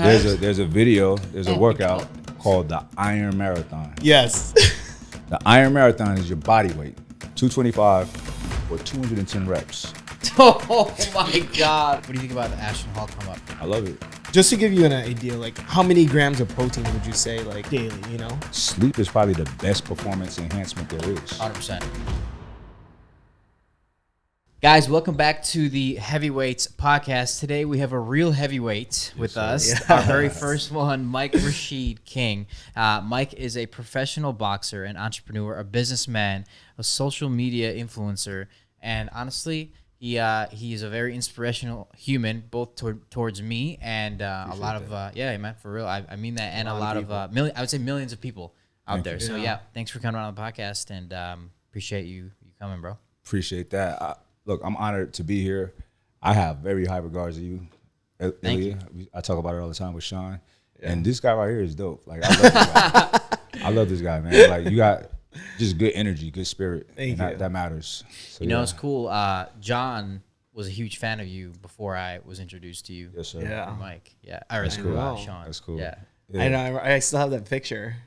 There's a workout called the Iron Marathon. Yes. The Iron Marathon is your body weight, 225 or 210 reps. Oh my God. What do you think about the Ashton Hall come up? I love it. Just to give you an idea, like how many grams of protein would you say like daily, you know? Sleep is probably the best performance enhancement there is. 100%. Guys, welcome back to the Heavyweights podcast. Today we have a real heavyweight with us. Yes. Our very first one, Mike Rashid King. Mike is a professional boxer, an entrepreneur, a businessman, a social media influencer, and honestly, he is a very inspirational human, both towards me and a lot of yeah, man, for real. I mean that, and a lot of I would say millions of people out there. So yeah, thanks for coming on the podcast, and appreciate you coming, bro. Appreciate that. Look, I'm honored to be here. I have very high regards to you, Ilya. I talk about it all the time with Sean. Yeah. And this guy right here is dope. Like, I love this guy. I love this guy, man. Like, you got just good energy, good spirit. Thank you. That matters. So, you know, it's cool. John was a huge fan of you before I was introduced to you. Yes, sir. Yeah. Mike. Yeah. That's cool. Sean. That's cool. Yeah. I know. I still have that picture.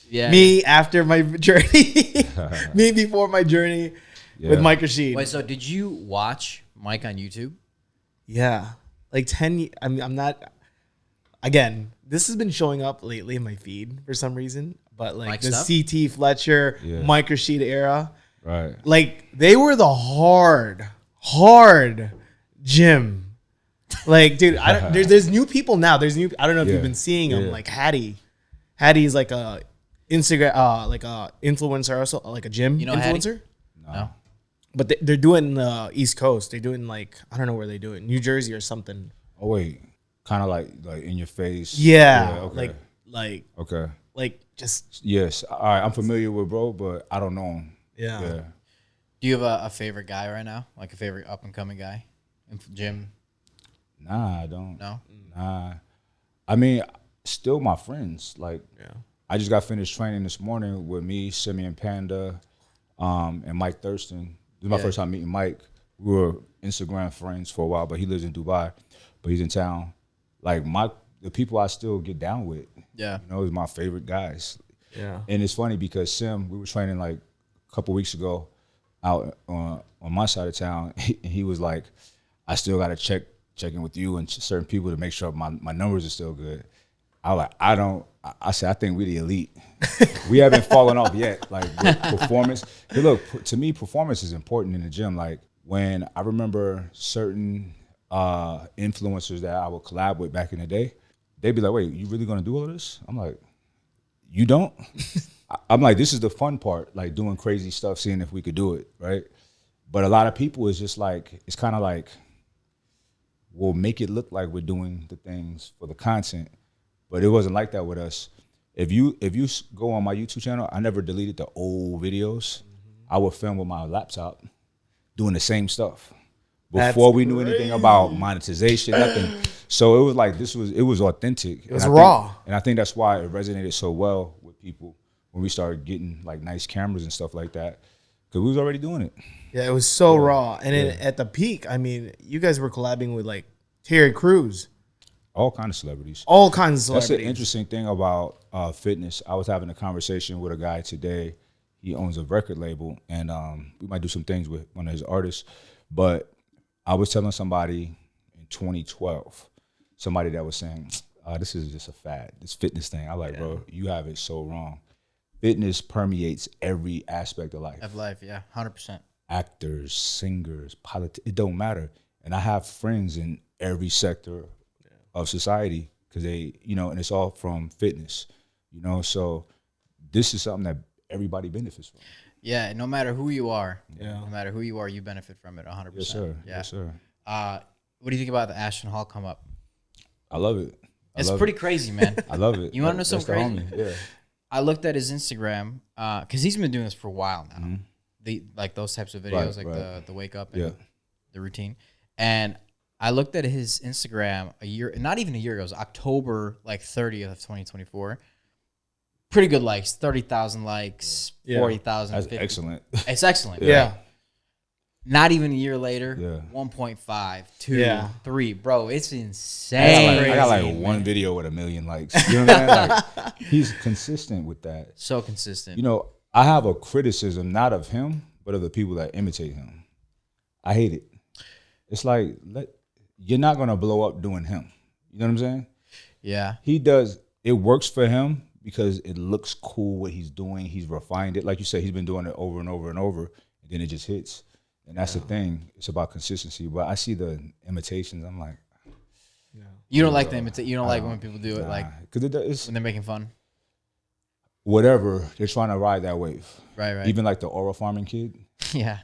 Yeah. Me after my journey. Me before my journey with Mike Rashid. Wait, so did you watch Mike on YouTube? Yeah. Like 10 I'm not, again, this has been showing up lately in my feed for some reason, but like Mike the stuff? CT Fletcher, Mike Rashid era, Right. like they were the hard gym. Like, dude, there's new people now. There's new, I don't know if you've been seeing them, like Hattie. Hattie's like a Instagram, like a influencer, also like a gym influencer. No. But they're doing the East Coast. They're doing like, I don't know where they do it, New Jersey or something. Oh, wait. Kind of like in your face. Yeah. Okay. Like Okay. like just. Yes. All right. I'm familiar with bro, but I don't know him. Yeah. Do you have a favorite guy right now? Like a favorite up and coming guy in gym? Nah, I don't. No? Nah. I mean, still my friends. Like, Yeah. I just got finished training this morning with me, Simeon Panda, and Mike Thurston. This is my first time meeting Mike. We were Instagram friends for a while, but he lives in Dubai, but he's in town. Like the people I still get down with, Yeah. you know, is my favorite guys. Yeah. And it's funny because Sim, we were training like a couple weeks ago out on my side of town. He was like, I still got to check in with you and certain people to make sure my numbers are still good. I was like, I said, I think we're the elite. We haven't fallen off yet. Like with performance. Hey, look, to me, performance is important in the gym. Like when I remember certain influencers that I would collab with back in the day, they'd be like, wait, you really gonna do all of this? I'm like, you don't? I'm like, this is the fun part, like doing crazy stuff, seeing if we could do it, right? But a lot of people is just like, it's kind of like, we'll make it look like we're doing the things for the content. But it wasn't like that with us. If you go on my YouTube channel, I never deleted the old videos. I would film with my laptop doing the same stuff before we knew anything about monetization, nothing. So it was like it was authentic. It was raw. And I think that's why it resonated so well with people when we started getting like nice cameras and stuff like that, because we was already doing it. Yeah, it was so raw. And then at the peak, I mean, you guys were collabing with like Terry Crews. All kinds of celebrities. All kinds of celebrities. That's the interesting thing about fitness. I was having a conversation with a guy today. He owns a record label, and we might do some things with one of his artists. But I was telling somebody in 2012, somebody that was saying, this is just a fad, this fitness thing. I like, bro, you have it so wrong. Fitness permeates every aspect of life. Of life, yeah, 100%. Actors, singers, politics, it don't matter. And I have friends in every sector of society because they, you know, and it's all from fitness, you know. So this is something that everybody benefits from. Yeah, no matter who you are, you benefit from it 100%. Yes, sir. Yeah. Yes, sir. What do you think about the Ashton Hall come up? I love it. It's pretty crazy, man. I love it. You want to know something crazy? Yeah. I looked at his Instagram because he's been doing this for a while now. Like those types of videos, the wake up and the routine. And I looked at his Instagram not even a year ago, it was October like 30th of 2024. Pretty good likes, 30,000 likes, 40,000. That's 50. excellent. It's excellent. Yeah. Right? Not even a year later, Yeah. 1.5, 2, Yeah. 3. Bro, it's insane. I got like one video with 1 million likes. You know what I'm saying? Like, he's consistent with that. So consistent. You know, I have a criticism not of him, but of the people that imitate him. I hate it. It's like you're not gonna blow up doing him. You know what I'm saying? Yeah. He does. It works for him because it looks cool what he's doing. He's refined it. Like you said, he's been doing it over and over and over, and then it just hits. And that's the thing. It's about consistency. But I see the imitations. I'm like, You don't like the imitate. You don't like when people do it, like because it's when they're making fun. whatever they're trying to ride that wave. Right. Even like the oral farming kid. Yeah.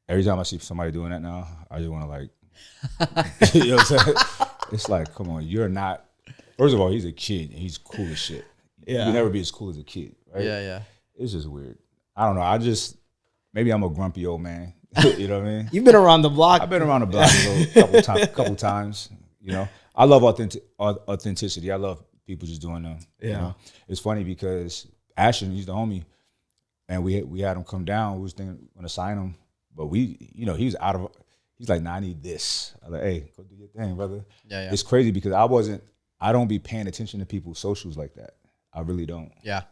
Every time I see somebody doing that now, I just want to like, you know what I'm saying? It's like, come on, you're not. First of all, he's a kid and he's cool as shit. Yeah. You'll never be as cool as a kid, right? Yeah. It's just weird. I don't know. Maybe I'm a grumpy old man. You know what I mean? You've been around the block. I've been around the block a couple times. You know, I love authenticity. I love people just doing them. Yeah. You know? It's funny because Ashton, he's the homie, and we had him come down. We was thinking gonna sign him, but he's like, nah, I need this. I'm like, hey, go do your thing, brother. Yeah. It's crazy because I don't be paying attention to people's socials like that. I really don't. Yeah.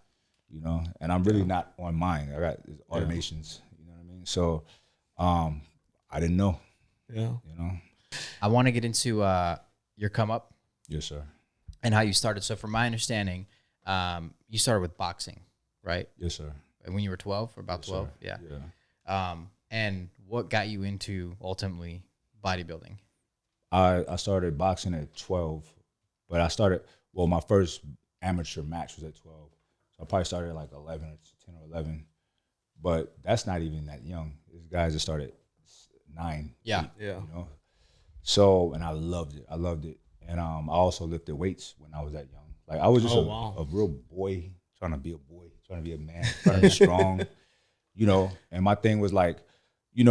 You know, and I'm really not on mine. I got automations. You know what I mean? So, I didn't know. Yeah. You know. I want to get into your come up. Yes, sir. And how you started. So, from my understanding, you started with boxing, right? Yes, sir. When you were 12 or about 12? Yeah. And what got you into ultimately bodybuilding? I started boxing at 12, but my first amateur match was at 12. So I probably started at like 11 or 10 or 11. But that's not even that young. These guys just started 9. Yeah. 8, you know. So, and I loved it. And I also lifted weights when I was that young. Like I was just a real boy, trying to be a boy, trying to be a man, trying to be strong, you know. And my thing was like, I'm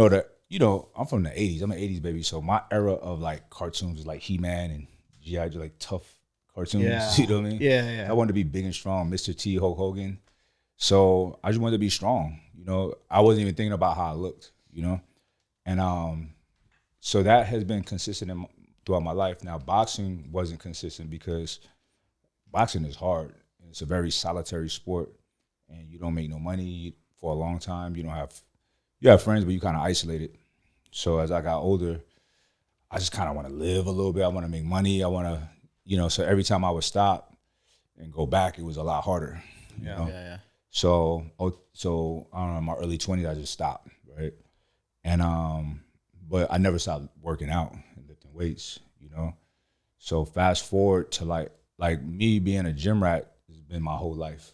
from the 80s. I'm an 80s baby. So my era of like cartoons was like He-Man and G.I. Joe, like tough cartoons. Yeah. You know what I mean? Yeah. I wanted to be big and strong, Mr. T, Hulk Hogan. So I just wanted to be strong. You know, I wasn't even thinking about how I looked, you know. And so that has been consistent throughout my life. Now, boxing wasn't consistent because boxing is hard. It's a very solitary sport, and you don't make no money for a long time. You have friends, but you kind of isolated. So as I got older, I just kind of want to live a little bit. I want to make money. I want to, so every time I would stop and go back, it was a lot harder. You know? Yeah. So I don't know, in my early 20s, I just stopped, right? And but I never stopped working out and lifting weights, you know. So fast forward to like me being a gym rat has been my whole life.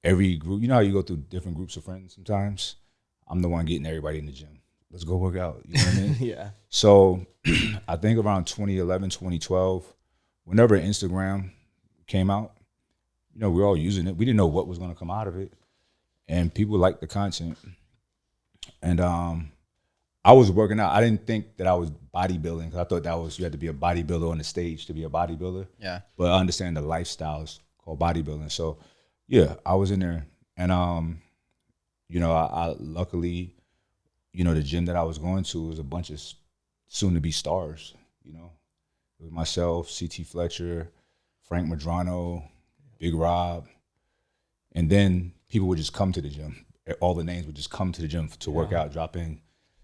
Every group, you know how you go through different groups of friends sometimes? I'm the one getting everybody in the gym. Let's go work out. You know what I mean? Yeah. So I think around 2011, 2012, whenever Instagram came out, we were all using it. We didn't know what was going to come out of it. And people liked the content. And I was working out. I didn't think that I was bodybuilding because I thought you had to be a bodybuilder on the stage to be a bodybuilder. Yeah. But I understand the lifestyle is called bodybuilding. So, yeah, I was in there. And, I luckily, the gym that I was going to was a bunch of soon-to-be stars, It was myself, CT Fletcher, Frank Madrano, Big Rob. And then people would just come to the gym. All the names would just come to the gym to work out, drop in.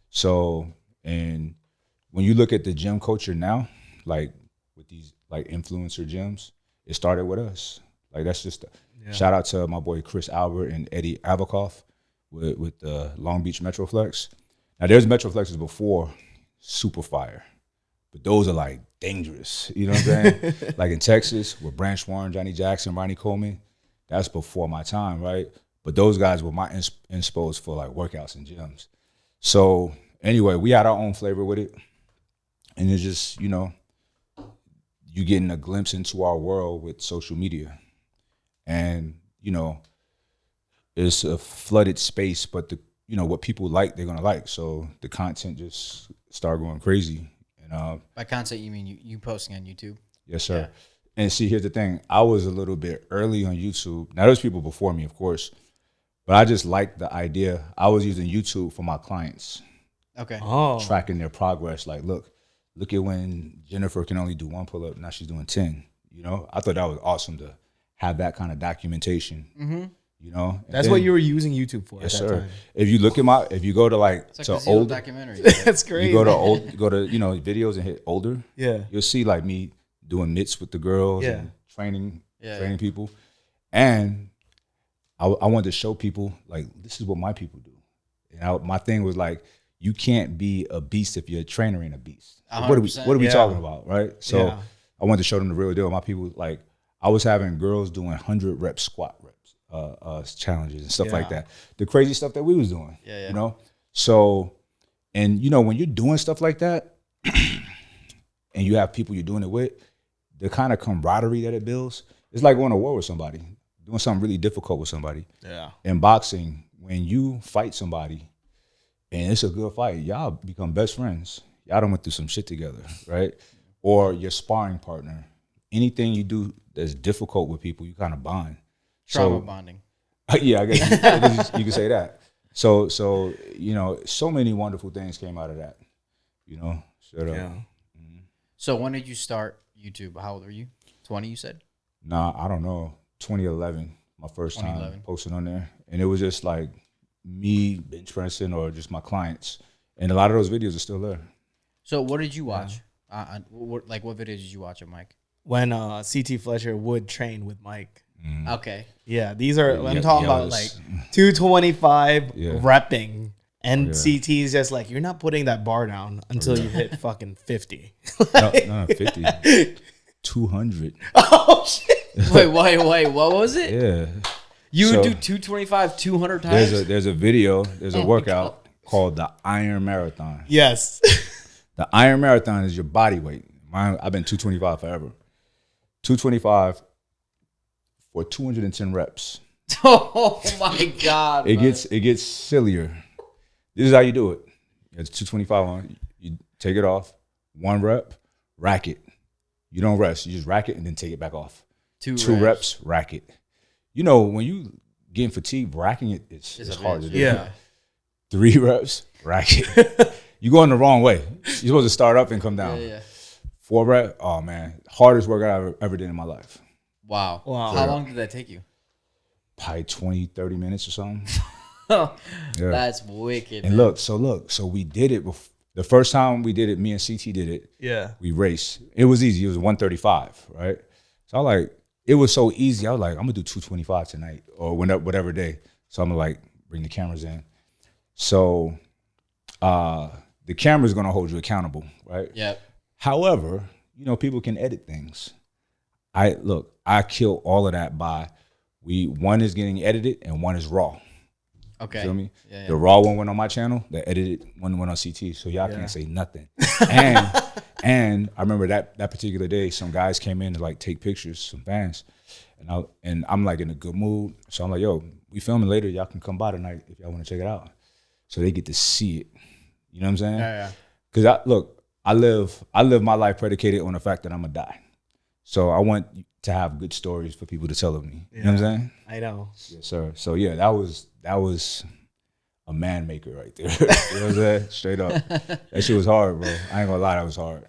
So, and when you look at the gym culture now, like with these like influencer gyms, it started with us. Like that's just shout out to my boy Chris Albert and Eddie Avakoff with the Long Beach Metroflex. Now there's Metroflexes before super fire, but those are like dangerous. You know what I'm saying? Like in Texas with Branch Warren, Johnny Jackson, Ronnie Coleman, that's before my time, right? But those guys were my inspos for like workouts and gyms. So anyway, we had our own flavor with it. And it's just, you getting a glimpse into our world with social media. And, it's a flooded space, but what people like, they're gonna like. So the content just started going crazy. And by content, you mean you posting on YouTube? Yes, sir. Yeah. And see, here's the thing. I was a little bit early on YouTube. Now there's people before me, of course, But I just like the idea. I was using YouTube for my clients, Okay. tracking their progress. Like, look at when Jennifer can only do 1 pull-up, now she's doing 10. You know, I thought that was awesome to have that kind of documentation. Mm-hmm. You know, That's what you were using YouTube for. Yes, at that sir. time. If you look at if you go to like It's like to the Zero old documentary. That's great. you go to videos and hit older. Yeah. You'll see like me doing mitts with the girls Yeah. and training Yeah. people. And I wanted to show people like this is what my people do. And my thing was like, you can't be a beast if your trainer ain't a beast. Like, what are we talking about, right? So I wanted to show them the real deal. My people, like, I was having girls doing 100 rep squat reps, challenges and stuff like that. The crazy stuff that we was doing, you know? So, and you know, when you're doing stuff like that and you have people you're doing it with, the kind of camaraderie that it builds, it's like going to war with somebody, doing something really difficult with somebody. Yeah. In boxing, when you fight somebody and it's a good fight, y'all become best friends. Y'all done went through some shit together, right? Or your sparring partner. Anything you do that's difficult with people, you kind of bond. Trauma bonding. Yeah, I guess you could say that. So you know, so many wonderful things came out of that. You know, So when did you start YouTube? How old are you? 20, you said? Nah, I don't know. 2011, my first time posting on there, and it was just like me bench pressing or just my clients, and a lot of those videos are still there. So what did you watch? What videos did you watch of Mike? When CT Fletcher would train with Mike. Okay. Yeah, these are I'm talking about like 225 repping. And CT's just like, you're not putting that bar down until you hit fucking 50. No, 50. 200. Oh shit. Wait, what was it? Yeah. You would do 225 200 times? There's a video, there's a workout called the Iron Marathon. Yes. The Iron Marathon is your body weight. I've been 225 forever. 225 for 210 reps. Oh my God. It gets sillier. This is how you do it. It's 225 on. You take it off. 1 rep, rack it. You don't rest. You just rack it and then take it back off. 2 reps, rack it. You know, when you getting fatigued, racking it, it's hard to do. Yeah. 3 reps, rack it. You're going the wrong way. You're supposed to start up and come down. Yeah. 4 reps, oh man, hardest workout I've ever did in my life. Wow. How long did that take you? Probably 20, 30 minutes or something. That's wicked. And look, so we did it the first time we did it, me and CT did it. Yeah. We raced. It was easy. It was 135, right? So I like, it was so easy. I was like, I'm gonna do 225 tonight or whatever day. So I'm gonna like bring the cameras in. So the camera's gonna hold you accountable, right? Yep. However, you know, people can edit things. I kill all of that by one is getting edited and one is raw. Okay. You feel me? Yeah. The raw one went on my channel, the edited one went on CT, so y'all can't say nothing. And I remember that particular day, some guys came in to like take pictures, some fans, and I'm like in a good mood, so I'm like, yo, we filming later, y'all can come by tonight if y'all want to check it out. So they get to see it. You know what I'm saying? Yeah. Because I live my life predicated on the fact that I'm gonna die. So I want to have good stories for people to tell of me. You know what I'm saying? I know. Yes, sir. So yeah, that was a man maker right there. You know what I'm saying? Straight up. That shit was hard, bro. I ain't gonna lie, that was hard.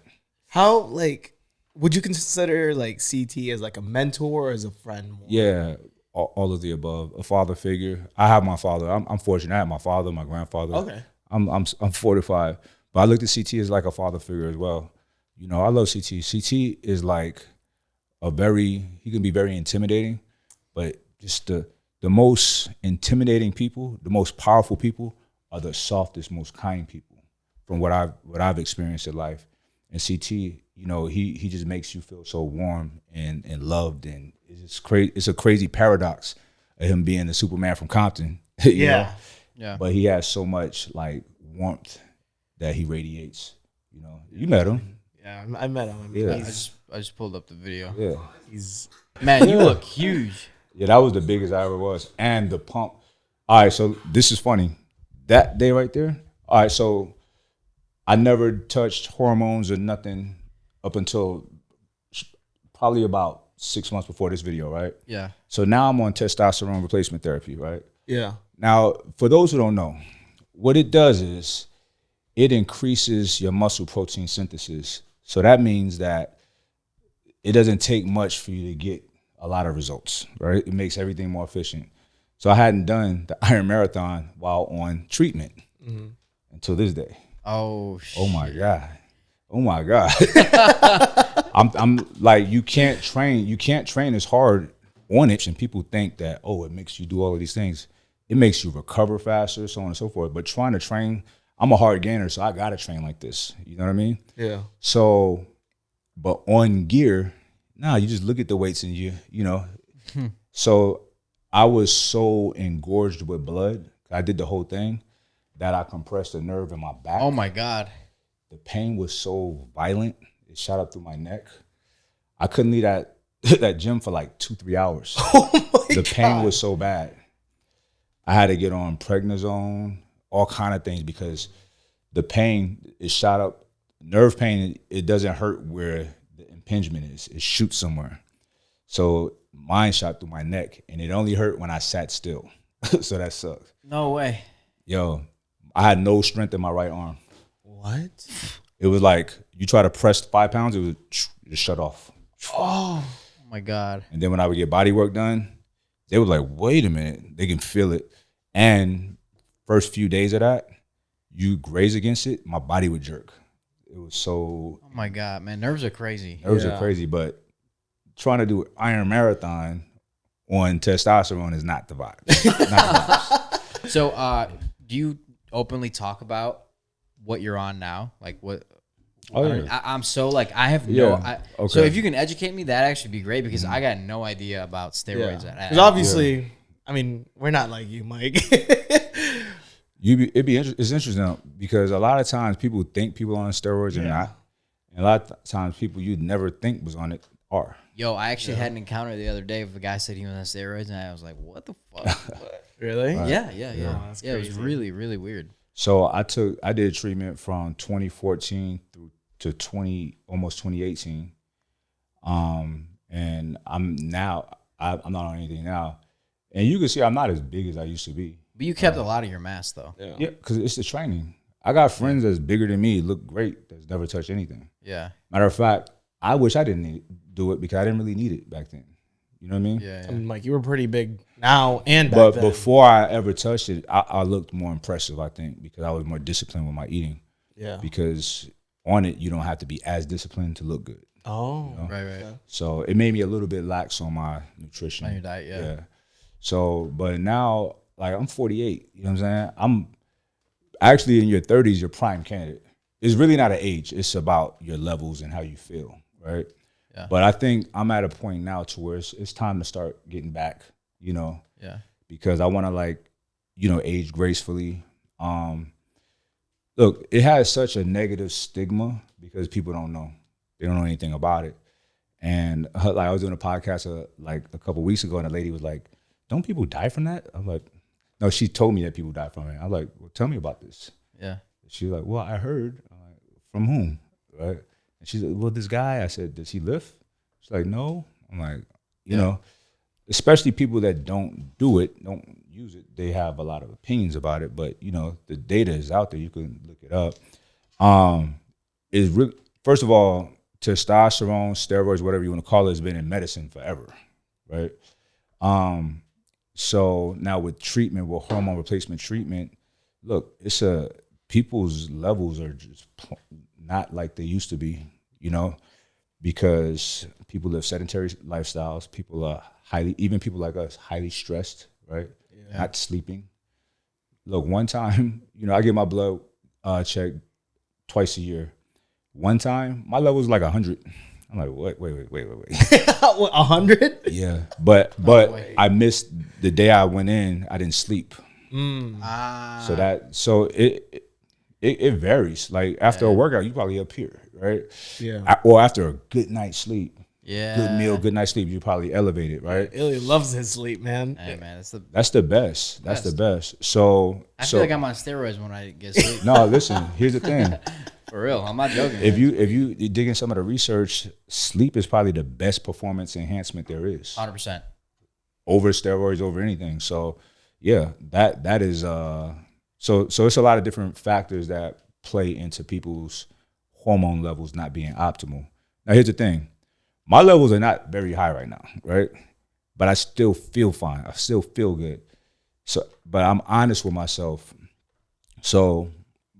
How, like, would you consider like CT as like a mentor or as a friend more? Yeah, all of the above. A father figure. I have my father. I'm fortunate. I have my father, my grandfather. Okay. I'm 45, but I looked at CT as like a father figure as well. You know, I love CT. CT is like he can be very intimidating, but just the most intimidating people, the most powerful people are the softest, most kind people from what I've experienced in life. And CT, you know, he just makes you feel so warm and loved, and it's crazy. It's a crazy paradox of him being the Superman from Compton. you know? Yeah. But he has so much like warmth that he radiates. You know, you met him. Yeah, I met him. Yeah. I just pulled up the video. Yeah. Man, you look huge. Yeah, that was the biggest I ever was. And the pump. All right, so this is funny. That day right there. All right, so I never touched hormones or nothing up until probably about 6 months before this video, right? Yeah. So now I'm on testosterone replacement therapy, right? Yeah. Now, for those who don't know, what it does is it increases your muscle protein synthesis. So that means that it doesn't take much for you to get a lot of results, right? It makes everything more efficient. So I hadn't done the Iron Marathon while on treatment until this day. Oh shit. Oh my God. Oh my God. I'm like, you can't train as hard on it. And people think that, oh, it makes you do all of these things. It makes you recover faster, so on and so forth. But trying to train, I'm a hard gainer, so I gotta train like this. You know what I mean? Yeah. So, but on gear, you just look at the weights and you know. So I was so engorged with blood, I did the whole thing, that I compressed a nerve in my back. Oh my God. The pain was so violent, it shot up through my neck. I couldn't leave that gym for like 2-3 hours. The pain was so bad. I had to get on prednisone, all kind of things, because the pain is shot up. Nerve pain, it doesn't hurt where the impingement is. It shoots somewhere. So mine shot through my neck, and it only hurt when I sat still. So that sucked. No way. Yo, I had no strength in my right arm. What? It was like you try to press 5 pounds, it would just shut off. Oh my God. And then when I would get body work done, they were like, wait a minute, they can feel it. And first few days of that, you graze against it, my body would jerk. It was so. Oh my God, man. Nerves are crazy. Nerves are crazy, but trying to do Iron Marathon on testosterone is not the vibe. Not the vibes. So do you openly talk about what you're on now? Like what? Oh, yeah. I'm so like, I have no. Okay. So if you can educate me, that'd actually be great, because I got no idea about steroids. Because obviously, I mean, we're not like you, Mike. It's interesting because a lot of times people think people on steroids are not, and a lot of times people you'd never think was on it are. Yo, I actually had an encounter the other day with a guy said he was on steroids, and I was like, "What the fuck?" Really? Right. Yeah. Oh, It was really, really weird. So I did treatment from 2014 through to almost 2018, and I'm not on anything now, and you can see I'm not as big as I used to be. But you kept a lot of your mass, though. Yeah, because it's the training. I got friends that's bigger than me, look great, that's never touched anything. Yeah. Matter of fact, I wish I didn't do it because I didn't really need it back then. You know what I mean? Yeah. I mean, Mike, you were pretty big now and back But then. before I ever touched it, I looked more impressive, I think, because I was more disciplined with my eating. Yeah. Because on it, you don't have to be as disciplined to look good. Oh. You know? Right. So it made me a little bit lax on my nutrition. On your diet, yeah. So, but now, like, I'm 48. You know what I'm saying? I'm actually in your 30s, your prime candidate. It's really not an age. It's about your levels and how you feel, right? Yeah. But I think I'm at a point now to where it's time to start getting back, you know? Yeah. Because I want to, like, you know, age gracefully. Look, it has such a negative stigma because people don't know. They don't know anything about it. And like I was doing a podcast like a couple weeks ago, and a lady was like, "Don't people die from that?" I'm like, "No." She told me that people die from it. I'm like, "Well, tell me about this." Yeah. She's like, "Well, I heard." I'm like, "From whom?" Right? And she's like, "Well, this guy." I said, "Does he lift?" She's like, "No." I'm like, you know, especially people that don't do it, don't use it, they have a lot of opinions about it. But you know, the data is out there. You can look it up. Is really, first of all, testosterone, steroids, whatever you want to call it, has been in medicine forever, right? So now with treatment, with hormone replacement treatment, look, people's levels are just not like they used to be, you know, because people live sedentary lifestyles. People are even people like us, highly stressed, right? Yeah. Not sleeping. Look, one time, you know, I get my blood checked twice a year. One time, my level was like 100. I'm like, wait. 100? Yeah, but I missed the day I went in. I didn't sleep. So it varies. Like after a workout, you probably up here, right? Yeah. Or after a good night's sleep, Yeah. good meal, good night's sleep, you probably elevated, right? Illy loves his sleep, man. Hey man, That's the best. That's the best. So I feel like I'm on steroids when I get sleep. No, listen. Here's the thing. For real, I'm not joking. If you dig in some of the research, sleep is probably the best performance enhancement there is. 100%. Over steroids, over anything. So yeah, that is so it's a lot of different factors that play into people's hormone levels not being optimal. Now here's the thing. My levels are not very high right now, right? But I still feel fine. I still feel good. So but I'm honest with myself. So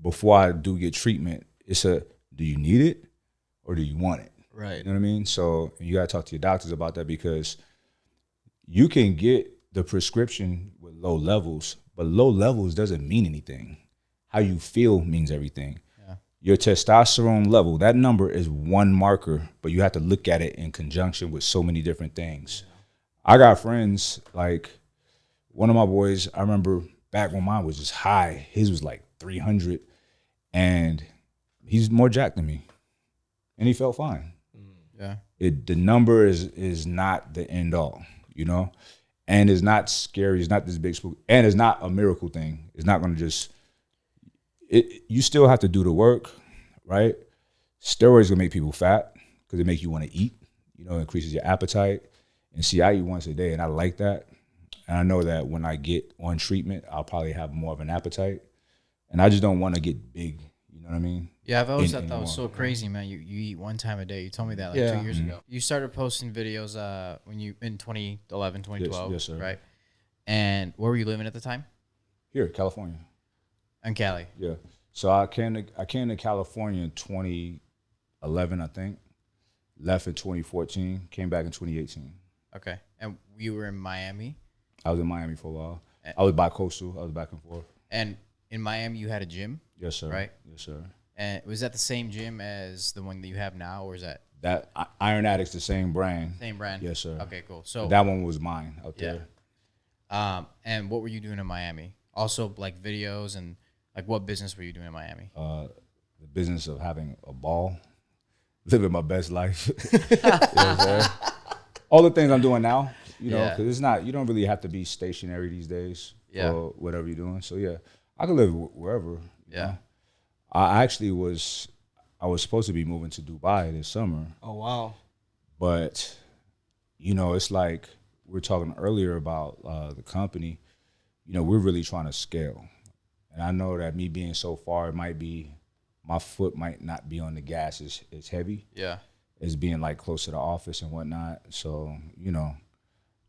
before I do get treatment, it's a do you need it or do you want it? Right. You know what I mean? So you gotta talk to your doctors about that because you can get the prescription with low levels, but low levels doesn't mean anything. How you feel means everything. Yeah. Your testosterone level, that number is one marker, but you have to look at it in conjunction with so many different things. Yeah. I got friends, like one of my boys, I remember back when mine was just high, his was like 300, and he's more jacked than me, and he felt fine. Yeah, the number is not the end all, you know, and it's not scary. It's not this big spook, and it's not a miracle thing. It's not going to just. You still have to do the work, right? Steroids gonna make people fat because they make you want to eat. You know, increases your appetite. And see, I eat once a day, and I like that. And I know that when I get on treatment, I'll probably have more of an appetite, and I just don't want to get big. You know what I mean? Yeah, I've always thought that was so crazy, man. You eat one time a day. You told me that like 2 years ago. You started posting videos when you in 2011, 2012, yes, sir. Right? And where were you living at the time? Here, California. In Cali. Yeah. So I came to California in 2011, I think. Left in 2014. Came back in 2018. Okay. And you were in Miami? I was in Miami for a while. I was bi-coastal. I was back and forth. And in Miami, you had a gym? Yes, sir. Right? Yes, sir. And was that the same gym as the one that you have now, or is that? That Iron Addict's the same brand. Same brand? Yes, sir. Okay, cool. So that one was mine out there. And what were you doing in Miami? Also, like videos and like what business were you doing in Miami? The business of having a ball, living my best life. You know what I'm saying? All the things I'm doing now, you know, because it's not, you don't really have to be stationary these days for whatever you're doing. So yeah, I can live wherever. You know? I was supposed to be moving to Dubai this summer. Oh wow! But you know, it's like we were talking earlier about the company. You know, we're really trying to scale, and I know that me being so far, it might be my foot might not be on the gas as heavy. Yeah, as being like close to the office and whatnot. So you know,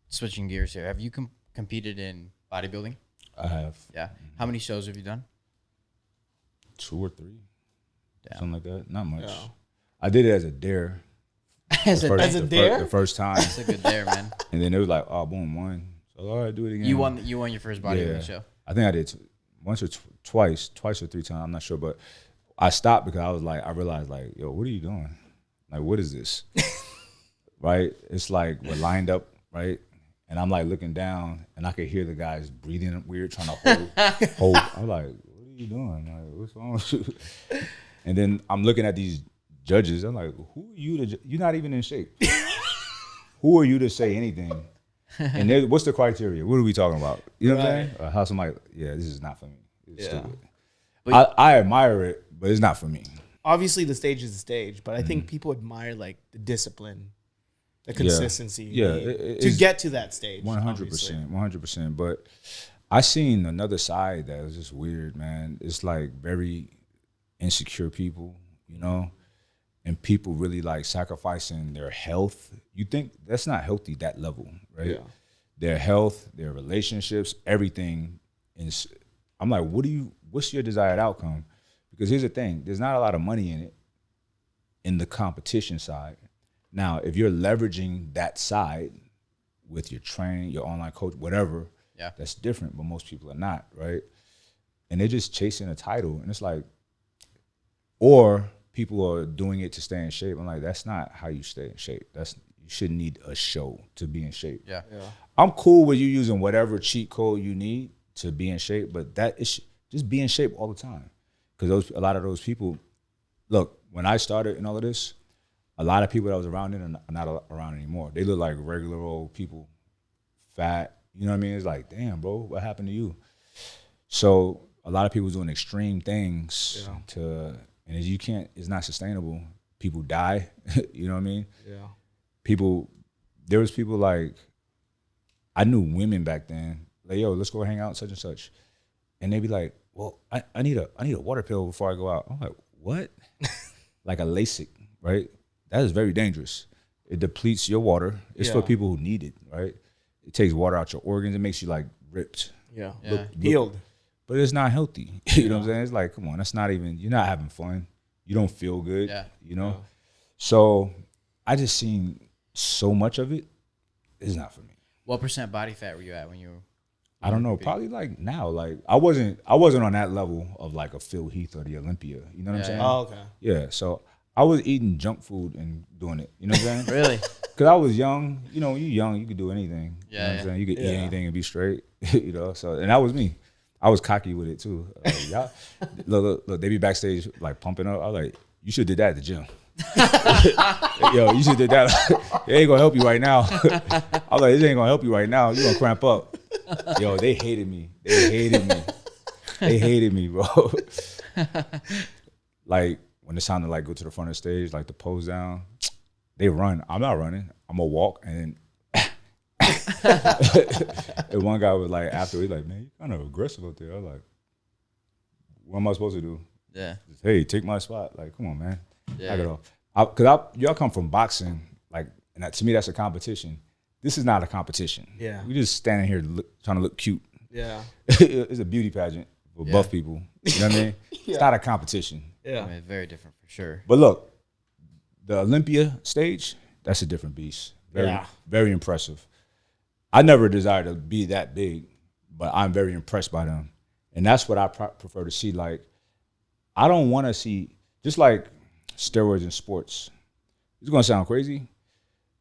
switching gears here. Have you competed in bodybuilding? I have. Yeah. How many shows have you done? 2 or 3. Damn. Something like that. Not much. Yeah. I did it as a dare. As a dare? The first time. That's a good dare, man. And then it was like, oh, boom, one. So all right, do it again. You won your first bodybuilding show. I think I did once or twice or 3 times. I'm not sure, but I stopped because I realized like, yo, what are you doing? Like, what is this? Right? It's like we're lined up, right? And I'm like looking down, and I could hear the guys breathing weird, trying to hold. I'm like, what are you doing? Like, what's wrong with you? And then I'm looking at these judges. I'm like, who are you to? You're not even in shape. Who are you to say anything? And what's the criteria? What are we talking about? You know what I'm saying? How somebody? Yeah, this is not for me. It's stupid. I admire it, but it's not for me. Obviously, the stage is the stage, but I think people admire like the discipline, the consistency, to get to that stage. 100%, 100%. But I seen another side that was just weird, man. It's like very insecure people, you know, and people really like sacrificing their health. You think that's not healthy, that level, right? Yeah. Their health, their relationships, everything. I'm like, what's your desired outcome? Because here's the thing, there's not a lot of money in it, in the competition side. Now, if you're leveraging that side with your training, your online coach, whatever, that's different, but most people are not, right? And they're just chasing a title, and it's like, or people are doing it to stay in shape. I'm like, that's not how you stay in shape. You shouldn't need a show to be in shape. Yeah. I'm cool with you using whatever cheat code you need to be in shape, but just be in shape all the time. Because a lot of those people, look, when I started in all of this, a lot of people that was around then are not around anymore. They look like regular old people, fat. You know what I mean? It's like, damn, bro, what happened to you? So a lot of people doing extreme things and you can't. It's not sustainable. People die. You know what I mean? Yeah. There was people like, I knew women back then like, yo, let's go hang out such and such. And they be like, well, I need a water pill before I go out. I'm like, what? Like a LASIK, right? That is very dangerous. It depletes your water. It's for people who need it, right? It takes water out your organs. It makes you like ripped. Yeah. Healed. But it's not healthy. You know what I'm saying? It's like, come on, that's not even, you're not having fun. You don't feel good, you know? So I just seen so much of it. It's not for me. What % body fat were you at when you were? I don't know. Probably like now. Like I wasn't on that level of like a Phil Heath or the Olympia. You know what I'm saying? Oh, okay. Yeah. So I was eating junk food and doing it. You know what I'm saying? Really? Because I was young. You know, when you're young, you could do anything. Yeah. You know what I'm saying? You could eat anything and be straight. You know. So and that was me. I was cocky with it too. Y'all, look, they be backstage like pumping up. I was like, you should have did that at the gym. Yo, you should have did that. It ain't gonna help you right now. I was like, this ain't gonna help you right now. You gonna cramp up. Yo, they hated me. They hated me, bro. Like when it's time to like go to the front of the stage, like the pose down, they run. I'm not running. I'm gonna walk and and one guy was like, after he's like, man, you kind of aggressive up there. I was like, what am I supposed to do? Yeah. Just, hey, take my spot. Like, come on, man. Yeah. Because y'all come from boxing, like, and that, to me, that's a competition. This is not a competition. Yeah. We just standing here trying to look cute. Yeah. It's a beauty pageant for buff people. You know what I mean? It's not a competition. Yeah. I mean, very different for sure. But look, the Olympia stage, that's a different beast. Very impressive. I never desired to be that big, but I'm very impressed by them. And that's what I prefer to see. Like, I don't want to see, just like steroids in sports. It's going to sound crazy.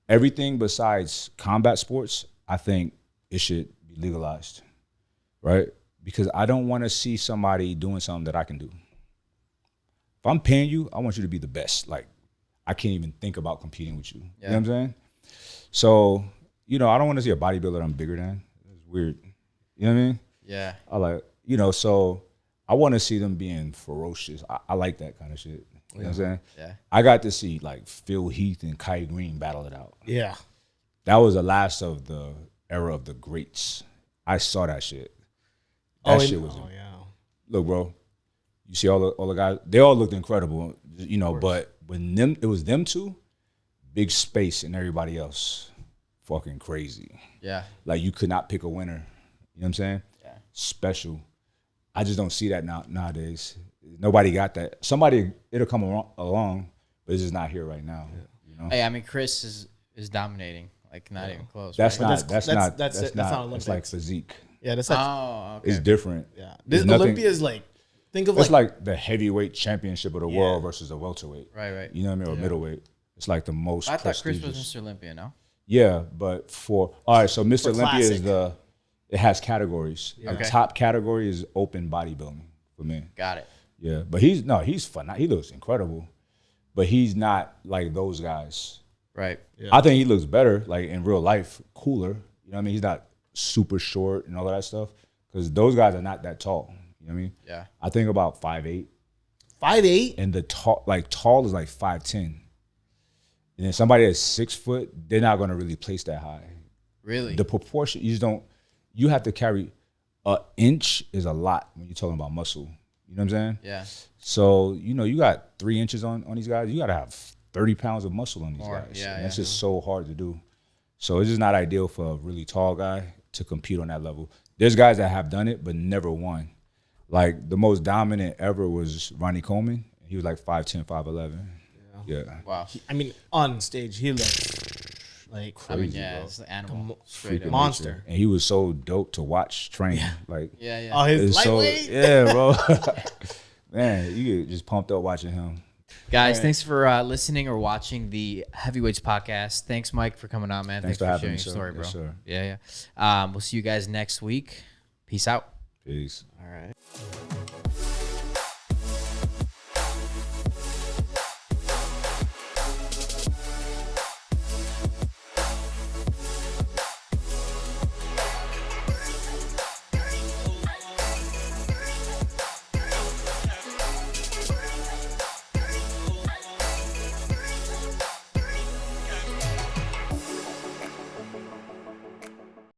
Everything besides combat sports, I think it should be legalized, right? Because I don't want to see somebody doing something that I can do. If I'm paying you, I want you to be the best. Like, I can't even think about competing with you. You know what I'm saying? So, you know, I don't want to see a bodybuilder I'm bigger than. It's weird. You know what I mean? Yeah. I like, you know, so I want to see them being ferocious. I like that kind of shit. You know what I'm saying? Yeah. I got to see like Phil Heath and Kai Green battle it out. Yeah. That was the last of the era of the greats. I saw that shit. That shit was. Oh, yeah. Look, bro, you see all the guys. They all looked incredible, you know. But when it was them two, big space and everybody else, fucking crazy. Yeah. Like you could not pick a winner. You know what I'm saying? Yeah. Special. I just don't see that nowadays. Nobody got that. Somebody, it'll come along, but it's just not here right now. You know? Hey, I mean, Chris is dominating. Like, not even close. That's right? not. That's not Olympics. It's like physique. Yeah, that's like, Oh, okay. It's different. yeah. There's This nothing- Olympia is like, think of It's like, like the heavyweight championship of the world versus a welterweight. Right. You know what I mean? Or middleweight. It's like the most I thought Chris prestigious. was Mr. Olympia, no? Yeah, but all right, so Mr. Olympia is classic. it has categories. The Okay. top category is open bodybuilding for men. Got it. Yeah, but he's fun. He looks incredible, but he's not like those guys. Right. Yeah. I think he looks better, like in real life, cooler. You know what I mean? He's not super short and all of that stuff because those guys are not that tall. You know what I mean? Yeah. I think about 5'8", 5'8". and the tall is like 5'10". And then somebody that's 6 foot, they're not gonna really place that high. Really? The proportion, you have to carry an inch is a lot when you're talking about muscle. You know what I'm saying? Yeah. So, you know, you got 3 inches on these guys. You got to have 30 pounds of muscle on these More, guys. yeah, And that's yeah. just so hard to do. So it's just not ideal for a really tall guy to compete on that level. There's guys that have done it but never won. Like the most dominant ever was Ronnie Coleman. He was like 5'10", 5'11". Yeah. Wow. I mean, on stage, he looks like I mean, crazy, yeah, bro. it's the animal. Straight Freak of up. monster. And he was so dope to watch train. Like, Yeah. Oh, his it's so, lightweight. yeah, bro. Man, you get just pumped up watching him. Guys, thanks for listening or watching the Heavyweights podcast. Thanks, Mike, for coming on, man. Thanks Thanks for for having sharing me, your sir. story, bro. Yes, sir. We'll see you guys next week. Peace out. Peace. All right.